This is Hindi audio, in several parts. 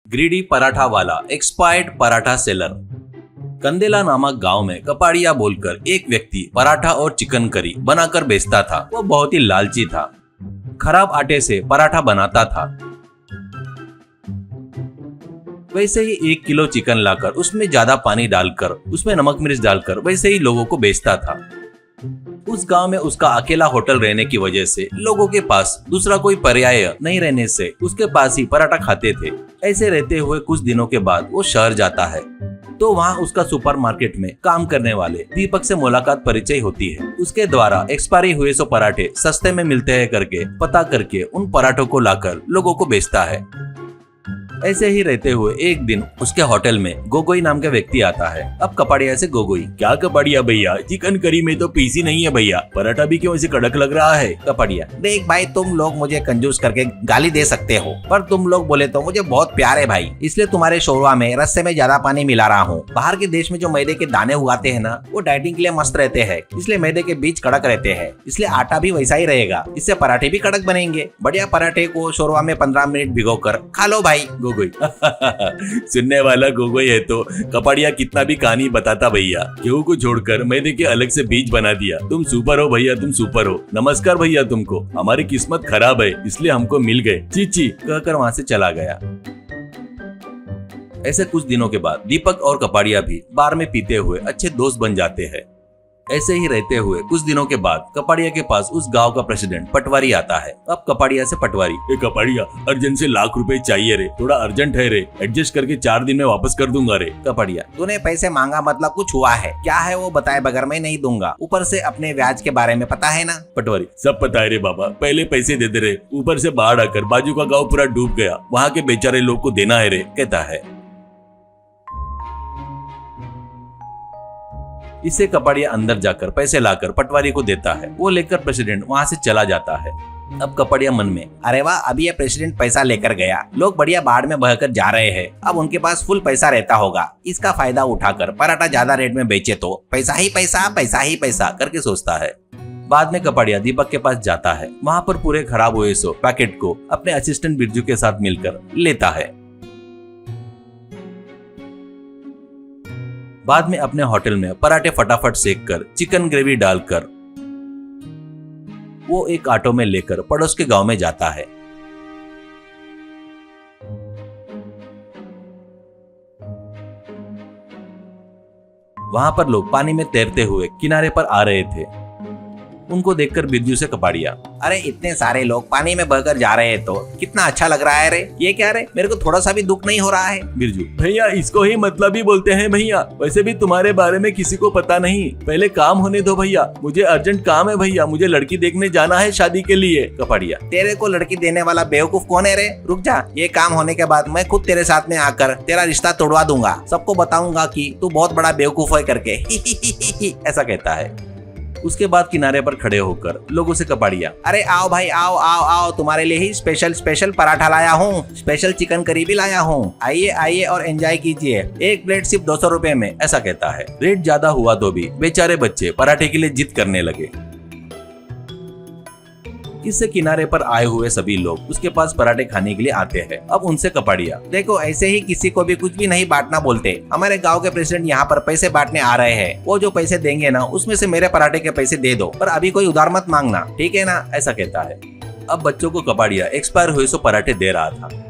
ग्रीडी पराठा वाला एक्सपायर्ड पराठा सेलर। कंदेला नामक गांव में कपाड़िया बोलकर एक व्यक्ति पराठा और चिकन करी बनाकर बेचता था। वो बहुत ही लालची था। खराब आटे से पराठा बनाता था। वैसे ही 1 किलो चिकन लाकर उसमें ज्यादा पानी डालकर उसमें नमक मिर्च डालकर वैसे ही लोगों को बेचता था। उस गांव में उसका अकेला होटल रहने की वजह से लोगों के पास दूसरा कोई पर्याय नहीं रहने से उसके पास ही पराठा खाते थे। ऐसे रहते हुए कुछ दिनों के बाद वो शहर जाता है तो वहाँ उसका सुपरमार्केट में काम करने वाले दीपक से मुलाकात परिचय होती है। उसके द्वारा एक्सपायरी हुए सो पराठे सस्ते में मिलते हैं करके पता करके उन पराठों को लाकर लोगों को बेचता है। ऐसे ही रहते हुए एक दिन उसके होटल में गोगोई नाम का व्यक्ति आता है। अब कपाड़िया से गोगोई, क्या कपाड़िया भैया, चिकन करी में तो पीसी नहीं है भैया, पराठा भी क्यों ऐसे कड़क लग रहा है। कपाड़िया, देख भाई, तुम लोग मुझे कंजूस करके गाली दे सकते हो, पर तुम लोग बोले तो मुझे बहुत प्यार है भाई, इसलिए तुम्हारे शोरवा में रस्से में ज्यादा पानी मिला रहा हूँ। बाहर के देश में जो मैदे के दाने उगाते हैं ना, वो डाइटिंग के लिए मस्त रहते हैं, इसलिए मैदे के बीज कड़क रहते हैं, इसलिए आटा भी वैसा ही रहेगा, इससे पराठे भी कड़क बनेंगे। बढ़िया पराठे को शोरवा में 15 मिनट भिगो कर खा लो भाई। गोगोई सुनने वाला गोगोई है तो कपाड़िया कितना भी कहानी बताता भैया, गेहूं को छोड़कर मैदे के अलग से बीज बना दिया। तुम सुपर हो भैया, तुम सुपर हो। नमस्कार भैया तुमको, हमारी किस्मत खराब है इसलिए हमको मिल गए, चीची कहकर वहाँ से चला गया। ऐसे कुछ दिनों के बाद दीपक और कपाड़िया भी बार में पीते हुए अच्छे दोस्त बन जाते हैं। ऐसे ही रहते हुए कुछ दिनों के बाद कपाड़िया के पास उस गांव का प्रेसिडेंट पटवारी आता है। अब कपाड़िया से पटवारी, ए कपाड़िया, अर्जेंट से ₹1,00,000 चाहिए रे, थोड़ा अर्जेंट है रे, एडजस्ट करके 4 दिन में वापस कर दूंगा रे। कपाड़िया, तूने पैसे मांगा मतलब कुछ हुआ है क्या? है वो बताए बगैर मैं नहीं दूंगा, ऊपर से अपने ब्याज के बारे में पता है ना। पटवारी, सब पता है रे बाबा, पहले पैसे दे दे रे, ऊपर से बाढ़ आकर बाजू का गाँव पूरा डूब गया, वहाँ के बेचारे लोग को देना है रे, कहता है। इससे कपाड़िया अंदर जाकर पैसे लाकर पटवारी को देता है। वो लेकर प्रेसिडेंट वहाँ से चला जाता है। अब कपाड़िया मन में, अरे वाह, अभी ये प्रेसिडेंट पैसा लेकर गया, लोग बढ़िया बाढ़ में बहकर जा रहे हैं, अब उनके पास फुल पैसा रहता होगा, इसका फायदा उठाकर पराठा ज्यादा रेट में बेचे तो पैसा ही पैसा, पैसा ही पैसा करके सोचता है। बाद में कपाड़िया दीपक के पास जाता है। वहाँ पर पूरे खराब हुए सो पैकेट को अपने असिस्टेंट बिरजू के साथ मिलकर लेता है। बाद में अपने होटल में पराठे फटाफट सेक कर चिकन ग्रेवी डालकर वो एक ऑटो में लेकर पड़ोस के गांव में जाता है। वहां पर लोग पानी में तैरते हुए किनारे पर आ रहे थे। उनको देखकर बिरजू से कपाड़िया, अरे इतने सारे लोग पानी में बहकर जा रहे हैं तो कितना अच्छा लग रहा है रे, ये क्या रे, मेरे को थोड़ा सा भी दुख नहीं हो रहा है। बिरजू, भैया इसको ही मतलब ही बोलते हैं भैया, वैसे भी तुम्हारे बारे में किसी को पता नहीं, पहले काम होने दो भैया, मुझे अर्जेंट काम है भैया, मुझे लड़की देखने जाना है शादी के लिए। कपाड़िया, तेरे को लड़की देने वाला बेवकूफ कौन है रे, रुक जा, ये काम होने के बाद मैं खुद तेरे साथ में आकर तेरा रिश्ता तोड़वा दूंगा, सबको बताऊंगा कि तू बहुत बड़ा बेवकूफ है करके। ऐसा कहता है। उसके बाद किनारे पर खड़े होकर लोगों से कपाड़िया, अरे आओ भाई, आओ आओ आओ, तुम्हारे लिए ही स्पेशल पराठा लाया हूँ, स्पेशल चिकन करी भी लाया हूँ, आइए आइए और एंजॉय कीजिए, एक प्लेट सिर्फ 200 रुपए में। ऐसा कहता है। रेट ज्यादा हुआ तो भी बेचारे बच्चे पराठे के लिए जिद करने लगे। इससे किनारे पर आए हुए सभी लोग उसके पास पराठे खाने के लिए आते हैं। अब उनसे कपाड़िया, देखो ऐसे ही किसी को भी कुछ भी नहीं बांटना बोलते, हमारे गांव के प्रेसिडेंट यहाँ पर पैसे बांटने आ रहे हैं, वो जो पैसे देंगे ना उसमें से मेरे पराठे के पैसे दे दो, पर अभी कोई उधार मत मांगना, ठीक है ना। ऐसा कहता है। अब बच्चों को कपाड़िया एक्सपायर हुए सो पराठे दे रहा था।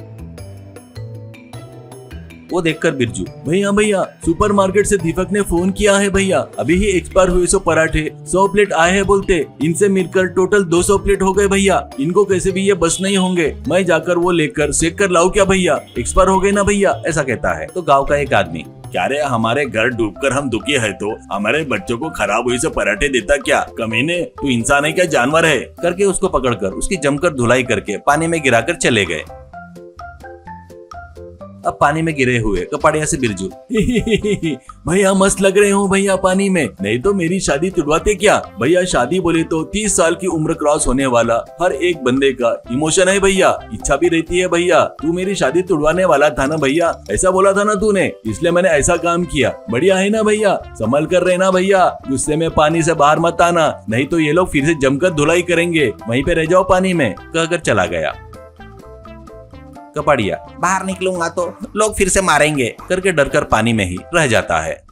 वो देखकर बिरजू, भैया भैया, सुपरमार्केट से दीपक ने फोन किया है भैया, अभी ही एक्सपायर हुए सो पराठे 100 प्लेट आए हैं बोलते, इनसे मिलकर टोटल 200 प्लेट हो गए भैया, इनको कैसे भी ये बस नहीं होंगे, मैं जाकर वो लेकर सेक कर लाऊं क्या भैया, एक्सपायर हो गए ना भैया। ऐसा कहता है। तो गाँव का एक आदमी, क्या रे, हमारे घर डूबकर हम दुखी है तो हमारे बच्चों को खराब हुई से पराठे देता क्या, कमीने, तू इंसान है क्या जानवर है, करके उसको पकड़कर उसकी जमकर धुलाई करके पानी में गिराकर चले गए। अब पानी में गिरे हुए कपाड़िया से बिरजू, भैया मस्त लग रहे हो भैया पानी में, नहीं तो मेरी शादी तुड़वाते क्या भैया, शादी बोले तो 30 साल की उम्र क्रॉस होने वाला हर एक बंदे का इमोशन है भैया, इच्छा भी रहती है भैया, तू मेरी शादी तुड़वाने वाला था ना भैया, ऐसा बोला था ना तूने, इसलिए मैंने ऐसा काम किया, बढ़िया है ना भैया, संभल कर रहना भैया, गुस्से में पानी से बाहर मत आना, नहीं तो ये लोग फिर से जमकर धुलाई करेंगे, वहीं पे रह जाओ पानी में, कहकर चला गया। कपाड़िया बाहर निकलूंगा तो लोग फिर से मारेंगे करके डरकर पानी में ही रह जाता है।